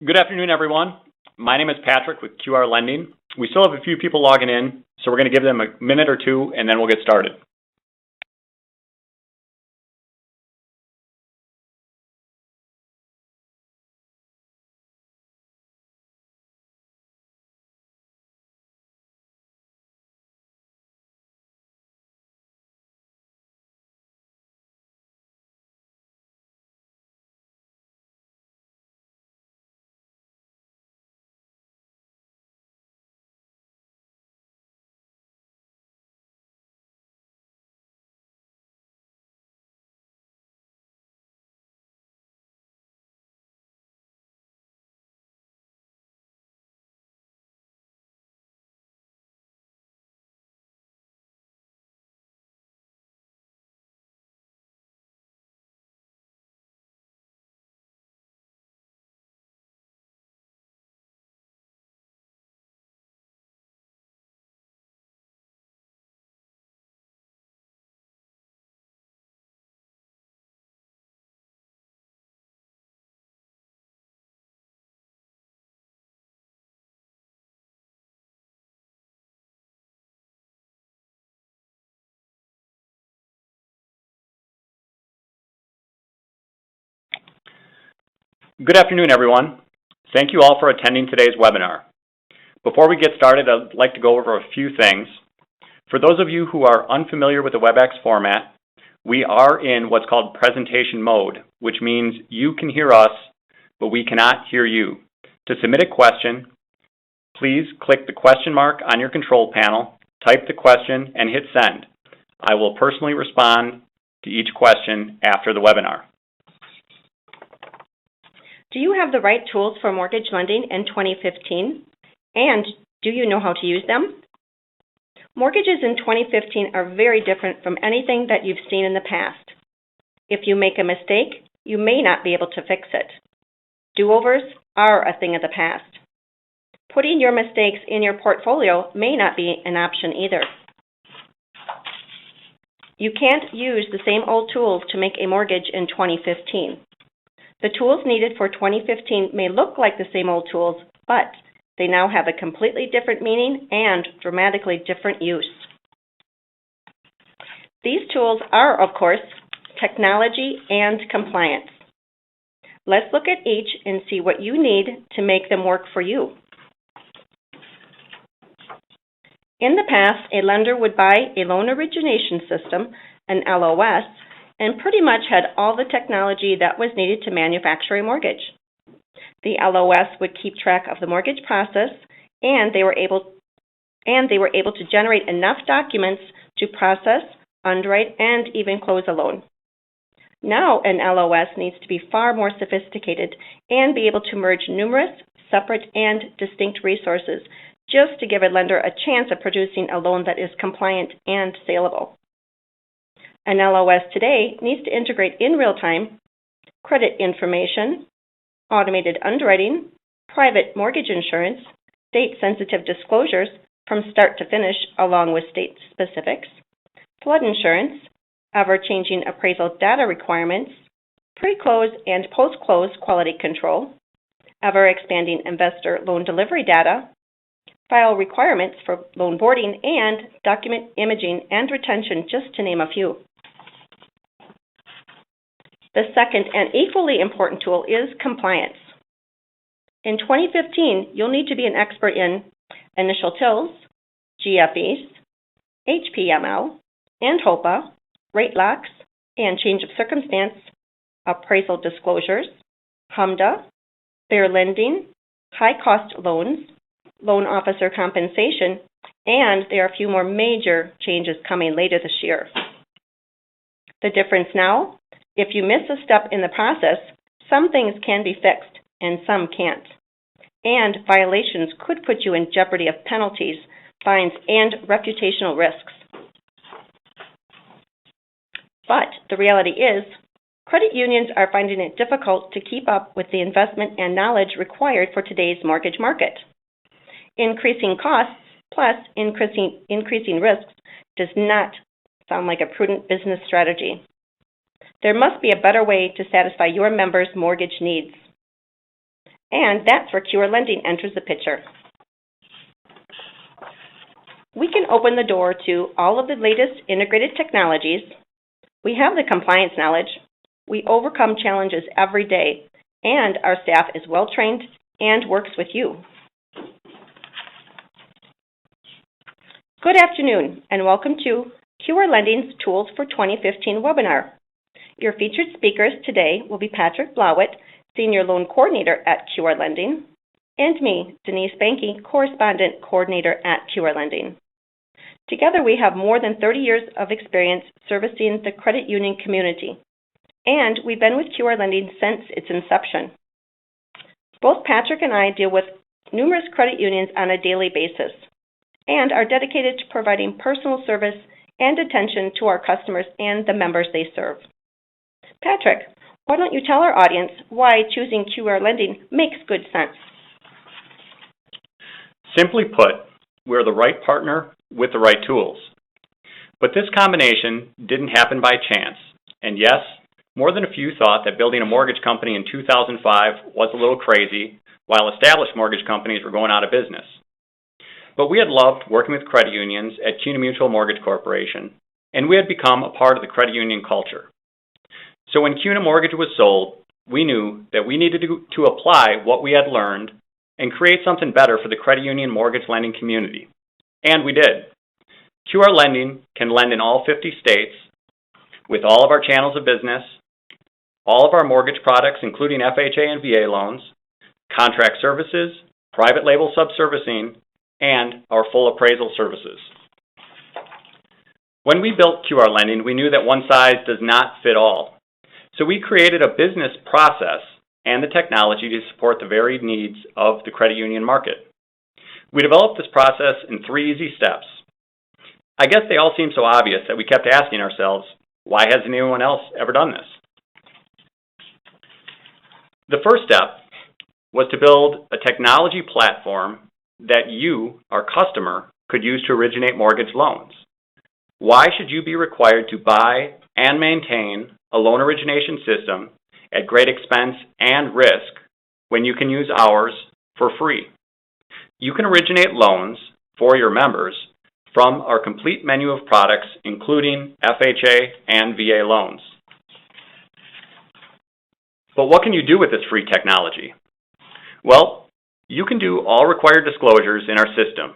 Good afternoon, everyone. My name is Patrick with QR Lending. We still have a few people logging in, so we're going to give them a minute or two, and then we'll get started. Good afternoon, everyone. Thank you all for attending today's webinar. Before we get started, I'd like to go over a few things. For those of you who are unfamiliar with the WebEx format, we are in what's called presentation mode, which means you can hear us, but we cannot hear you. To submit a question, please click the question mark on your control panel, type the question, and hit send. I will personally respond to each question after the webinar. Do you have the right tools for mortgage lending in 2015? And do you know how to use them? Mortgages in 2015 are very different from anything that you've seen in the past. If you make a mistake, you may not be able to fix it. Do-overs are a thing of the past. Putting your mistakes in your portfolio may not be an option either. You can't use the same old tools to make a mortgage in 2015. The tools needed for 2015 may look like the same old tools, but they now have a completely different meaning and dramatically different use. These tools are, of course, technology and compliance. Let's look at each and see what you need to make them work for you. In the past, a lender would buy a loan origination system, an LOS, and pretty much had all the technology that was needed to manufacture a mortgage. The LOS would keep track of the mortgage process, and they were able to generate enough documents to process, underwrite, and even close a loan. Now an LOS needs to be far more sophisticated and be able to merge numerous, separate, and distinct resources just to give a lender a chance of producing a loan that is compliant and saleable. An LOS today needs to integrate in real time credit information, automated underwriting, private mortgage insurance, state-sensitive disclosures from start to finish along with state specifics, flood insurance, ever-changing appraisal data requirements, pre-close and post-close quality control, ever-expanding investor loan delivery data, file requirements for loan boarding, and document imaging and retention, just to name a few. The second and equally important tool is compliance. In 2015, you'll need to be an expert in initial TILs, GFEs, HPML, and HOPA, rate locks, and change of circumstance, appraisal disclosures, HMDA, fair lending, high-cost loans, loan officer compensation, and there are a few more major changes coming later this year. The difference now, if you miss a step in the process, some things can be fixed and some can't. And violations could put you in jeopardy of penalties, fines, and reputational risks. But the reality is, credit unions are finding it difficult to keep up with the investment and knowledge required for today's mortgage market. Increasing costs plus increasing risks does not sound like a prudent business strategy. There must be a better way to satisfy your members' mortgage needs. And that's where QR Lending enters the picture. We can open the door to all of the latest integrated technologies. We have the compliance knowledge. We overcome challenges every day, and our staff is well-trained and works with you. Good afternoon, and welcome to QR Lending's Tools for 2015 webinar. Your featured speakers today will be Patrick Blawat, Senior Loan Coordinator at QR Lending, and me, Denyse Behnke, Correspondent Coordinator at QR Lending. Together, we have more than 30 years of experience servicing the credit union community, and we've been with QR Lending since its inception. Both Patrick and I deal with numerous credit unions on a daily basis and are dedicated to providing personal service and attention to our customers and the members they serve. Patrick, why don't you tell our audience why choosing QR Lending makes good sense? Simply put, we're the right partner with the right tools. But this combination didn't happen by chance. And yes, more than a few thought that building a mortgage company in 2005 was a little crazy, while established mortgage companies were going out of business. But we had loved working with credit unions at CUNA Mutual Mortgage Corporation, and we had become a part of the credit union culture. So when CUNA Mortgage was sold, we knew that we needed to apply what we had learned and create something better for the credit union mortgage lending community. And we did. QR Lending can lend in all 50 states with all of our channels of business, all of our mortgage products, including FHA and VA loans, contract services, private label subservicing, and our full appraisal services. When we built QR Lending, we knew that one size does not fit all. So we created a business process and the technology to support the varied needs of the credit union market. We developed this process in 3 easy steps. I guess they all seem so obvious that we kept asking ourselves, why hasn't anyone else ever done this? The first step was to build a technology platform that you, our customer, could use to originate mortgage loans. Why should you be required to buy and maintain a loan origination system at great expense and risk when you can use ours for free? You can originate loans for your members from our complete menu of products, including FHA and VA loans. But what can you do with this free technology? Well, you can do all required disclosures in our system.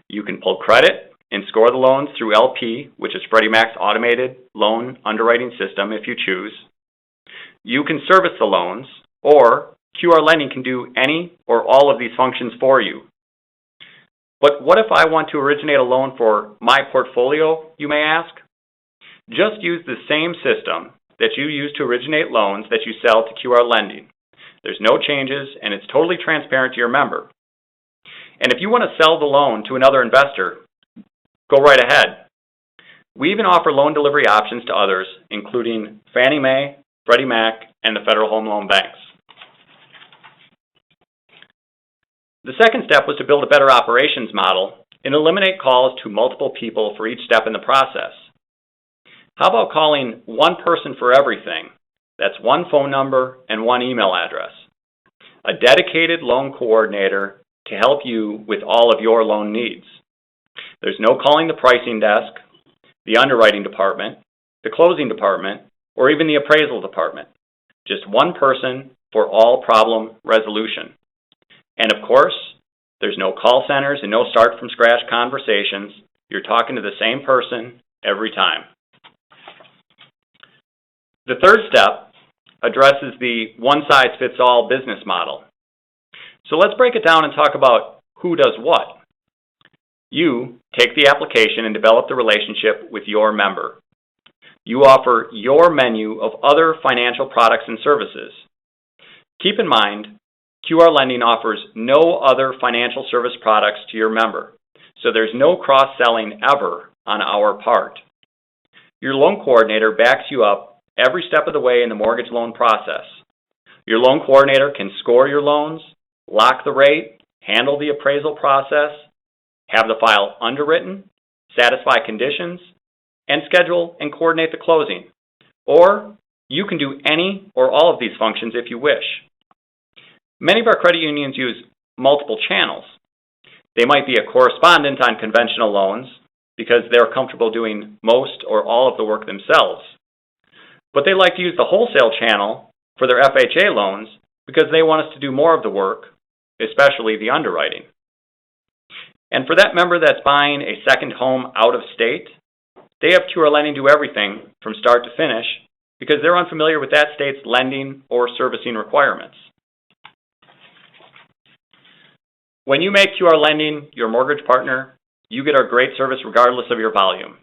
You can pull credit and score the loans through LP, which is Freddie Mac's automated loan underwriting system if you choose. You can service the loans, or QR Lending can do any or all of these functions for you. But what if I want to originate a loan for my portfolio, you may ask? Just use the same system that you use to originate loans that you sell to QR Lending. There's no changes, and it's totally transparent to your member. And if you want to sell the loan to another investor, go right ahead. We even offer loan delivery options to others, including Fannie Mae, Freddie Mac, and the Federal Home Loan Banks. The second step was to build a better operations model and eliminate calls to multiple people for each step in the process. How about calling one person for everything? That's one phone number and one email address. A dedicated loan coordinator to help you with all of your loan needs. There's no calling the pricing desk, the underwriting department, the closing department, or even the appraisal department. Just one person for all problem resolution. And of course, there's no call centers and no start from scratch conversations. You're talking to the same person every time. The third step addresses the one-size-fits-all business model. So let's break it down and talk about who does what. You take the application and develop the relationship with your member. You offer your menu of other financial products and services. Keep in mind, QR Lending offers no other financial service products to your member, so there's no cross-selling ever on our part. Your loan coordinator backs you up every step of the way in the mortgage loan process. Your loan coordinator can score your loans, lock the rate, handle the appraisal process, have the file underwritten, satisfy conditions, and schedule and coordinate the closing. Or you can do any or all of these functions if you wish. Many of our credit unions use multiple channels. They might be a correspondent on conventional loans because they're comfortable doing most or all of the work themselves. But they like to use the wholesale channel for their FHA loans because they want us to do more of the work, especially the underwriting. And for that member that's buying a second home out of state, they have QR Lending do everything from start to finish because they're unfamiliar with that state's lending or servicing requirements. When you make QR Lending your mortgage partner, you get our great service regardless of your volume.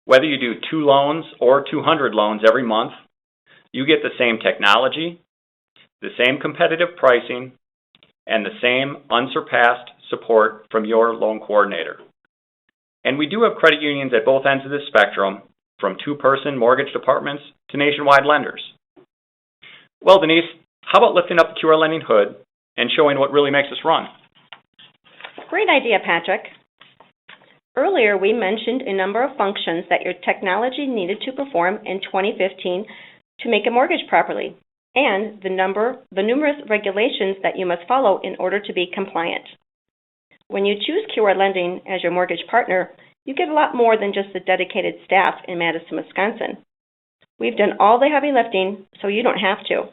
Whether you do 2 loans or 200 loans every month, you get the same technology, the same competitive pricing, and the same unsurpassed support from your loan coordinator. And we do have credit unions at both ends of the spectrum, from 2-person mortgage departments to nationwide lenders. Well, Denyse, how about lifting up the QR Lending hood and showing what really makes us run? Great idea, Patrick. Earlier, we mentioned a number of functions that your technology needed to perform in 2015 to make a mortgage properly, and the numerous regulations that you must follow in order to be compliant. When you choose QR Lending as your mortgage partner, you get a lot more than just the dedicated staff in Madison, Wisconsin. We've done all the heavy lifting, so you don't have to.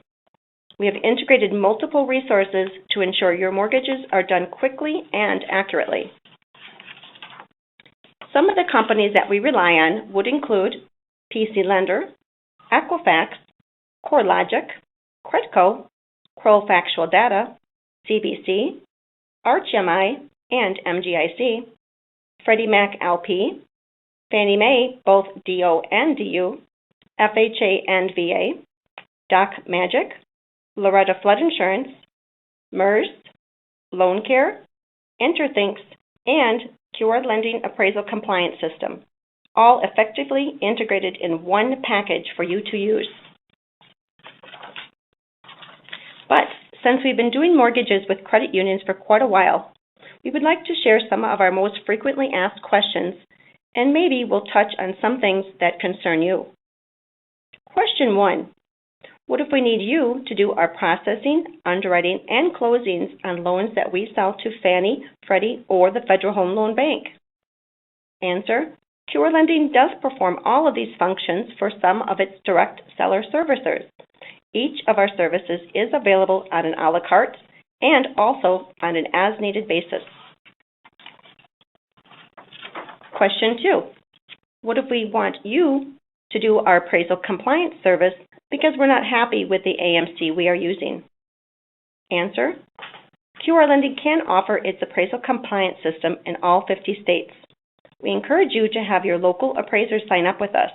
We have integrated multiple resources to ensure your mortgages are done quickly and accurately. Some of the companies that we rely on would include PC Lender, Equifax, CoreLogic, Credco, Kroll Factual Data, CBC, ArchMI, and MGIC, Freddie Mac LP, Fannie Mae, both DO and DU, FHA and VA, Doc Magic, Loretta Flood Insurance, MERS, Loan Care, Interthinks, and QR Lending Appraisal Compliance System, all effectively integrated in one package for you to use. But since we've been doing mortgages with credit unions for quite a while, we would like to share some of our most frequently asked questions, and maybe we'll touch on some things that concern you. Question 1. What if we need you to do our processing, underwriting, and closings on loans that we sell to Fannie, Freddie, or the Federal Home Loan Bank? Answer. QR Lending does perform all of these functions for some of its direct seller servicers. Each of our services is available on an a la carte and also on an as-needed basis. Question 2. What if we want you to do our appraisal compliance service because we're not happy with the AMC we are using? Answer. QR Lending can offer its appraisal compliance system in all 50 states. We encourage you to have your local appraisers sign up with us.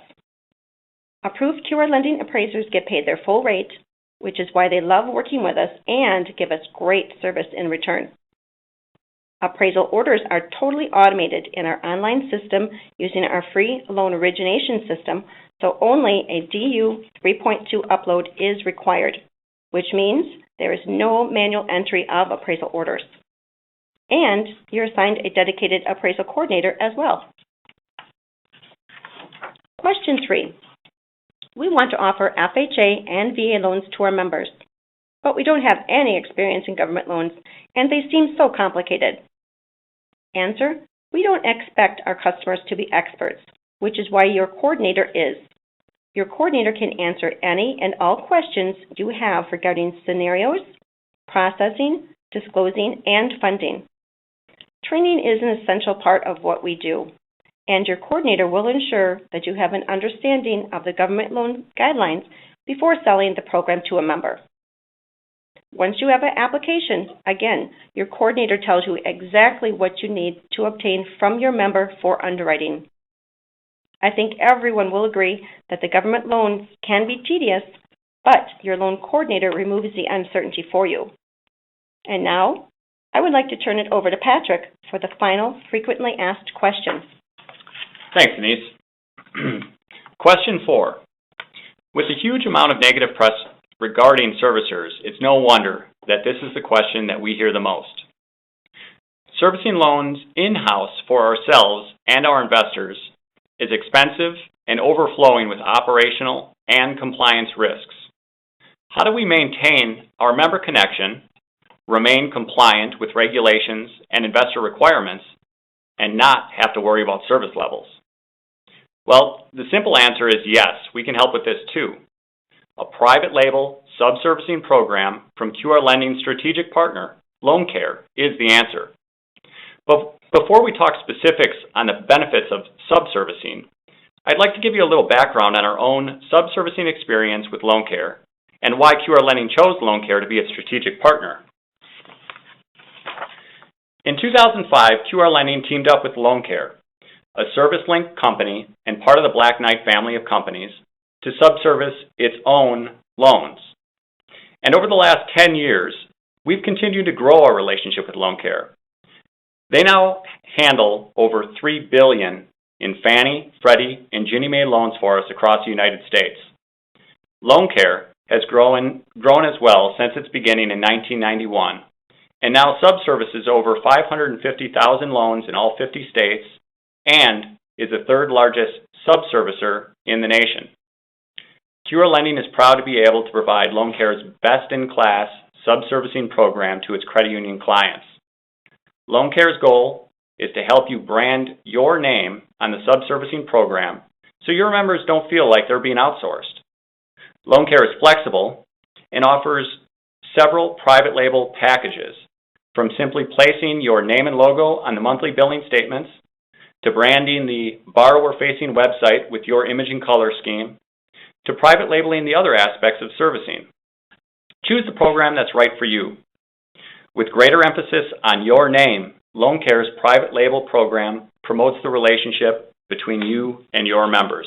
Approved QR Lending appraisers get paid their full rate, which is why they love working with us and give us great service in return. Appraisal orders are totally automated in our online system using our free loan origination system, so only a DU 3.2 upload is required, which means there is no manual entry of appraisal orders. And you're assigned a dedicated appraisal coordinator as well. Question 3. We want to offer FHA and VA loans to our members, but we don't have any experience in government loans, and they seem so complicated. Answer. We don't expect our customers to be experts, which is why your coordinator is. Your coordinator can answer any and all questions you have regarding scenarios, processing, disclosing, and funding. Training is an essential part of what we do, and your coordinator will ensure that you have an understanding of the government loan guidelines before selling the program to a member. Once you have an application, again, your coordinator tells you exactly what you need to obtain from your member for underwriting. I think everyone will agree that the government loans can be tedious, but your loan coordinator removes the uncertainty for you. And now, I would like to turn it over to Patrick for the final frequently asked question. Thanks, Denyse. Question 4. With a huge amount of negative press regarding servicers, it's no wonder that this is the question that we hear the most. Servicing loans in-house for ourselves and our investors is expensive and overflowing with operational and compliance risks. How do we maintain our member connection, remain compliant with regulations and investor requirements, and not have to worry about service levels? Well, the simple answer is yes, we can help with this too. A private label subservicing program from QR Lending's strategic partner, LoanCare, is the answer. But before we talk specifics on the benefits of subservicing, I'd like to give you a little background on our own subservicing experience with LoanCare and why QR Lending chose LoanCare to be its strategic partner. In 2005, QR Lending teamed up with LoanCare, a service-linked company and part of the Black Knight family of companies, to subservice its own loans. And over the last 10 years, we've continued to grow our relationship with LoanCare. They now handle over $3 billion in Fannie, Freddie, and Ginnie Mae loans for us across the United States. LoanCare has grown as well since its beginning in 1991, and now subservices over 550,000 loans in all 50 states and is the third largest subservicer in the nation. QR Lending is proud to be able to provide LoanCare's best-in-class subservicing program to its credit union clients. LoanCare's goal is to help you brand your name on the subservicing program so your members don't feel like they're being outsourced. LoanCare is flexible and offers several private label packages, from simply placing your name and logo on the monthly billing statements to branding the borrower-facing website with your image and color scheme, to private labeling the other aspects of servicing. Choose the program that's right for you. With greater emphasis on your name, LoanCare's private label program promotes the relationship between you and your members.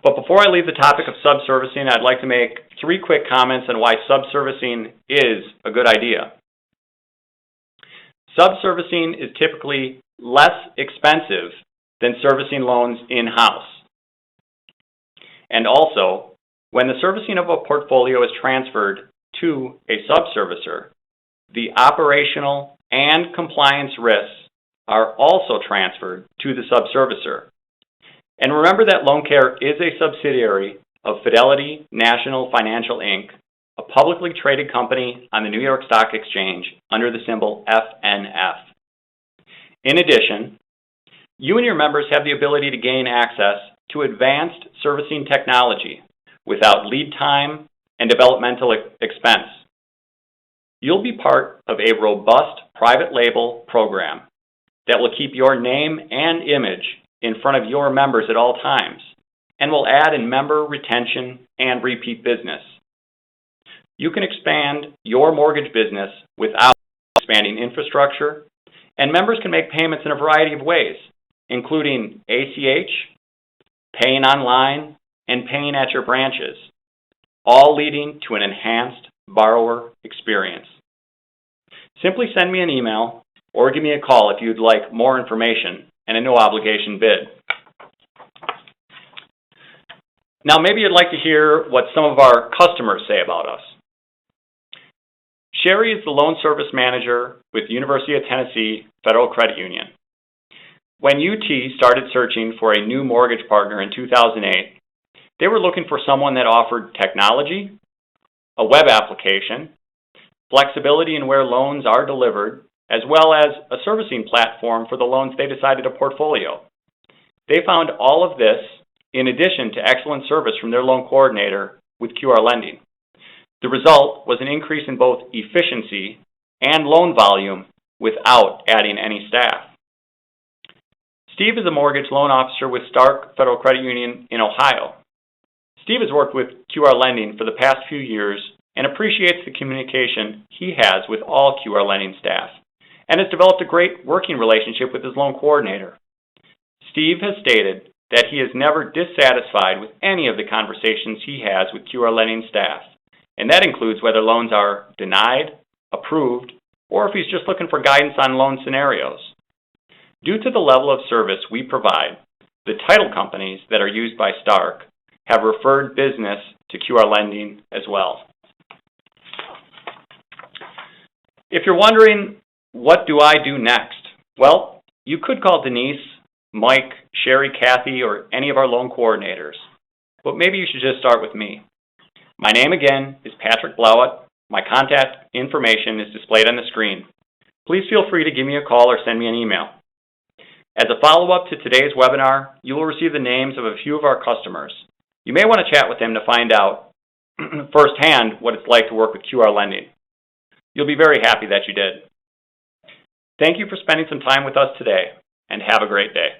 But before I leave the topic of subservicing, I'd like to make 3 quick comments on why subservicing is a good idea. Subservicing is typically less expensive than servicing loans in-house. And also, when the servicing of a portfolio is transferred to a subservicer, the operational and compliance risks are also transferred to the subservicer. And remember that LoanCare is a subsidiary of Fidelity National Financial, Inc., a publicly traded company on the New York Stock Exchange under the symbol FNF. In addition, you and your members have the ability to gain access to advanced servicing technology without lead time and developmental expense. You'll be part of a robust private label program that will keep your name and image in front of your members at all times and will add in member retention and repeat business. You can expand your mortgage business without expanding infrastructure, and members can make payments in a variety of ways, including ACH, paying online, and paying at your branches, all leading to an enhanced borrower experience. Simply send me an email or give me a call if you'd like more information and a no-obligation bid. Now, maybe you'd like to hear what some of our customers say about us. Sherry is the loan service manager with University of Tennessee Federal Credit Union. When UT started searching for a new mortgage partner in 2008, they were looking for someone that offered technology, a web application, flexibility in where loans are delivered, as well as a servicing platform for the loans they decided to portfolio. They found all of this in addition to excellent service from their loan coordinator with QR Lending. The result was an increase in both efficiency and loan volume without adding any staff. Steve is a mortgage loan officer with Stark Federal Credit Union in Ohio. Steve has worked with QR Lending for the past few years and appreciates the communication he has with all QR Lending staff and has developed a great working relationship with his loan coordinator. Steve has stated that he is never dissatisfied with any of the conversations he has with QR Lending staff, and that includes whether loans are denied, approved, or if he's just looking for guidance on loan scenarios. Due to the level of service we provide, the title companies that are used by Stark have referred business to QR Lending as well. If you're wondering, what do I do next? Well, you could call Denyse, Mike, Sherry, Kathy, or any of our loan coordinators, but maybe you should just start with me. My name again is Patrick Blawat. My contact information is displayed on the screen. Please feel free to give me a call or send me an email. As a follow-up to today's webinar, you will receive the names of a few of our customers. You may want to chat with them to find out firsthand what it's like to work with QR Lending. You'll be very happy that you did. Thank you for spending some time with us today, and have a great day.